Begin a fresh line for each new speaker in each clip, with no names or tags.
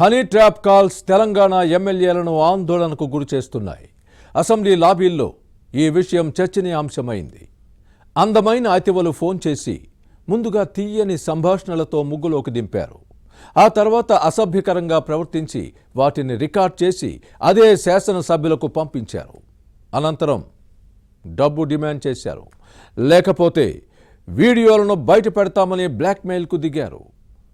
Honey trap calls Telangana ఎమ్మెల్యేలను ఆందోళనకు గురిచేస్తున్నాయి. Assembly లాబీల్లో ఈ విషయం చర్చనీయాంశమైంది. అందమైన అతివలు ఫోన్ చేసి ముందుగా తీయని సంభాషణలతో ముగ్గులోకి దింపారు. ఆ తర్వాత అసభ్యకరంగా ప్రవర్తించి వాటిని రికార్డ్ చేసి అదే శాసనసభ్యులకు పంపించారు. అనంతరం డబ్బు డిమాండ్ చేశారు. లేకపోతే వీడియోలను బయట పెడతామని బ్లాక్మెయిల్కు దిగారు.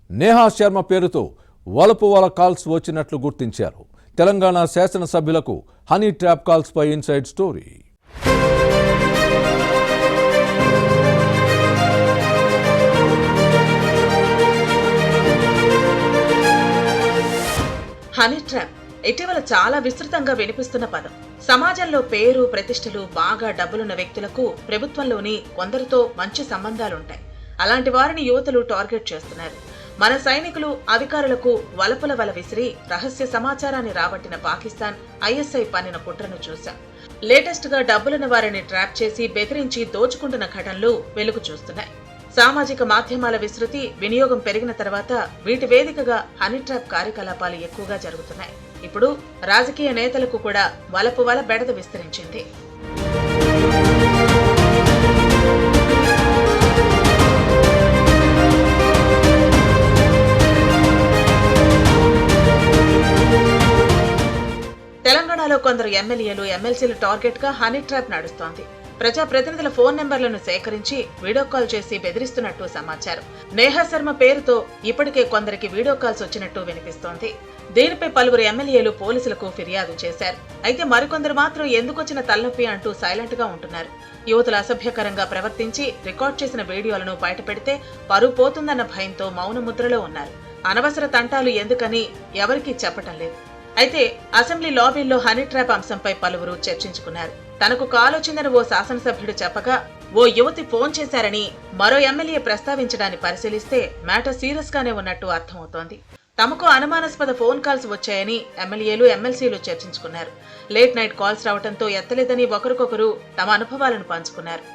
నేహా శర్మ పేరుతో వలపువల కాల్స్ వచ్చినట్లు గుర్తించారు. తెలంగాణ శాసనసభ్యులకు హనీ ట్రాప్ కాల్స్ పై ఇన్సైడ్ స్టోరీ.
హనీ ట్రాప్ ఇటీవల చాలా విస్తృతంగా వినిపిస్తున్న పదం. సమాజంలో పేరు ప్రతిష్టలు బాగా డబ్బులున్న వ్యక్తులకు ప్రభుత్వంలోని కొందరితో మంచి సంబంధాలుంటాయి. అలాంటి వారిని యువతులు టార్గెట్ చేస్తున్నారు. మన సైనికులు అధికారులకు వలపుల వల విసిరి రహస్య సమాచారాన్ని రాబట్టిన పాకిస్తాన్ ఐఎస్ఐ పన్నిన కుట్రను చూశాం. లేటెస్ట్ గా డబ్బులున్న వారిని ట్రాప్ చేసి బెదిరించి దోచుకుంటున్న ఘటనలు వెలుగు చూస్తున్నాయి. సామాజిక మాధ్యమాల విస్తృతి వినియోగం పెరిగిన తర్వాత వీటి వేదికగా హనీ ట్రాప్ కార్యకలాపాలు ఎక్కువగా జరుగుతున్నాయి. ఇప్పుడు రాజకీయ నేతలకు కూడా వలపు వల బెడద విస్తరించింది. తెలంగాణలో కొందరు ఎమ్మెల్యేలు ఎమ్మెల్సీలు టార్గెట్ గా హనీ ట్రాప్ నడుస్తోంది. ప్రజాప్రతినిధుల ఫోన్ నెంబర్లను సేకరించి వీడియో కాల్ చేసి బెదిరిస్తున్నట్టు సమాచారం. నేహా శర్మ పేరుతో ఇప్పటికే కొందరికి వీడియో కాల్స్ వచ్చినట్టు వినిపిస్తోంది. దీనిపై పలువురు ఎమ్మెల్యేలు పోలీసులకు ఫిర్యాదు చేశారు. అయితే మరికొందరు మాత్రం ఎందుకొచ్చిన తలనొప్పి అంటూ సైలెంట్ గా ఉంటున్నారు. యువతులు అసభ్యకరంగా ప్రవర్తించి రికార్డ్ చేసిన వీడియోలను బయటపెడితే పరువు పోతుందన్న భయంతో మౌన ముద్రలో ఉన్నారు. అనవసర తంటాలు ఎందుకని ఎవరికీ చెప్పటం లేదు. అయితే అసెంబ్లీ లాబీల్లో హనీ ట్రాప్ అంశంపై పలువురు చర్చించుకున్నారు. తనకు కాల్ వచ్చిందని ఓ శాసనసభ్యుడు చెప్పగా ఓ యువతి ఫోన్ చేశారని మరో ఎమ్మెల్యే ప్రస్తావించడాన్ని పరిశీలిస్తే మ్యాటర్ సీరియస్ గానే ఉన్నట్టు అర్థమవుతోంది. తమకు అనుమానాస్పద ఫోన్ కాల్స్ వచ్చాయని ఎమ్మెల్యేలు ఎమ్మెల్సీలు చర్చించుకున్నారు. లేట్ నైట్ కాల్స్ రావడంతో ఎత్తలేదని ఒకరికొకరు తమ అనుభవాలను పంచుకున్నారు.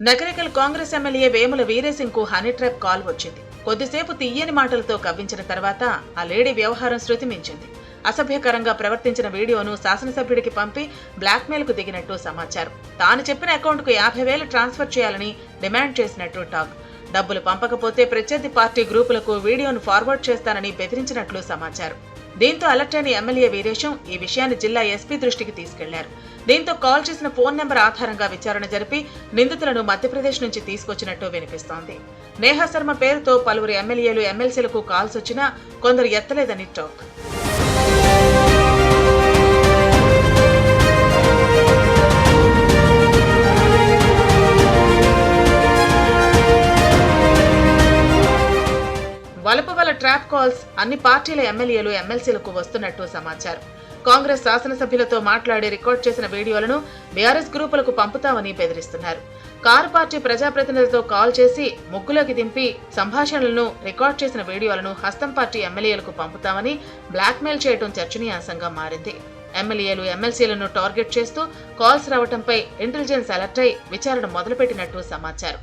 నగరికల్ కాంగ్రెస్ ఎమ్మెల్యే వేముల వీరేసింగ్ కు హనీ ట్రాప్ కాల్ వచ్చింది. కొద్దిసేపు తీయని మాటలతో కవ్వించిన తర్వాత ఆ లేడీ వ్యవహారం శృతి మించింది. అసభ్యకరంగా ప్రవర్తించిన వీడియోను శాసనసభ్యుడికి పంపి బ్లాక్మెయిల్ కు దిగినట్టు సమాచారం. తాను చెప్పిన అకౌంట్ కు 50,000 ట్రాన్స్ఫర్ చేయాలని డిమాండ్ చేసినట్టు టాక్. డబ్బులు పంపకపోతే ప్రత్యర్థి పార్టీ గ్రూపులకు వీడియోను ఫార్వర్డ్ చేస్తానని బెదిరించినట్లు సమాచారం. దీంతో అలర్ట్ అయిన ఎమ్మెల్యే వీరేశం ఈ విషయాన్ని జిల్లా ఎస్పీ దృష్టికి తీసుకెళ్లారు. దీంతో కాల్ చేసిన ఫోన్ నెంబర్ ఆధారంగా విచారణ జరిపి నిందితులను మధ్యప్రదేశ్ నుంచి తీసుకొచ్చినట్టు వినిపిస్తోంది. నేహా శర్మ పేరుతో పలువురు ఎమ్మెల్యేలు ఎమ్మెల్సీలకు కాల్స్ వచ్చినా కొందరు ఎత్తలేదని టాక్. వలపువల ట్రాప్ కాల్స్ అన్ని పార్టీల ఎమ్మెల్యేలు ఎమ్మెల్సీలకు వస్తున్నట్టు సమాచారం. కాంగ్రెస్ శాసనసభ్యులతో మాట్లాడి రికార్డ్ చేసిన వీడియోలను బీఆర్ఎస్ గ్రూపులకు పంపుతామని బెదిరిస్తున్నారు. కారు పార్టీ ప్రజాప్రతినిధులతో కాల్ చేసి ముగ్గులోకి దింపి సంభాషణలను రికార్డ్ చేసిన వీడియోలను హస్తం పార్టీ ఎమ్మెల్యేలకు పంపుతామని బ్లాక్మెయిల్ చేయడం చర్చనీయాంశంగా మారింది. ఎమ్మెల్యేలు ఎమ్మెల్సీలను టార్గెట్ చేస్తూ కాల్స్ రావడంపై ఇంటెలిజెన్స్ అలర్ట్ అయి విచారణ మొదలుపెట్టినట్టు సమాచారం.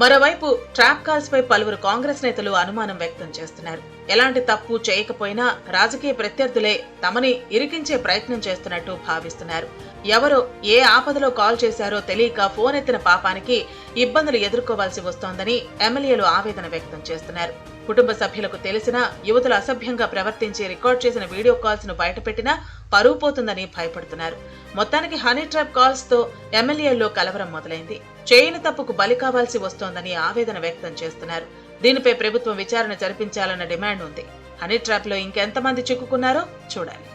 మరోవైపు ట్రాప్ కాల్స్ పై పలువురు కాంగ్రెస్ నేతలు అనుమానం వ్యక్తం చేస్తున్నారు. ఎలాంటి తప్పు చేయకపోయినా రాజకీయ ప్రత్యర్థులే తమని ఇరికించే ప్రయత్నం చేస్తున్నట్టు భావిస్తున్నారు. ఎవరో ఏ ఆపదలో కాల్ చేశారో తెలియక ఫోన్ ఎత్తిన పాపానికి ఇబ్బందులు ఎదుర్కోవాల్సి వస్తోందని ఎమ్మెల్యేలు ఆవేదన వ్యక్తం చేస్తున్నారు. కుటుంబ సభ్యులకు తెలిసినా యువతులు అసభ్యంగా ప్రవర్తించి రికార్డ్ చేసిన వీడియో కాల్స్ ను బయటపెట్టినా పరువు పోతుందని భయపడుతున్నారు. మొత్తానికి హనీ ట్రాప్ కాల్స్ తో ఎమ్మెల్యేల్లో కలవరం మొదలైంది. చేయని తప్పుకు బలి కావాల్సి వస్తోందని ఆవేదన వ్యక్తం చేస్తున్నారు. దీనిపై ప్రభుత్వం విచారణ జరిపించాలన్న డిమాండ్ ఉంది. హనీ ట్రాప్ లో ఇంకెంతమంది చిక్కుకున్నారో చూడాలి.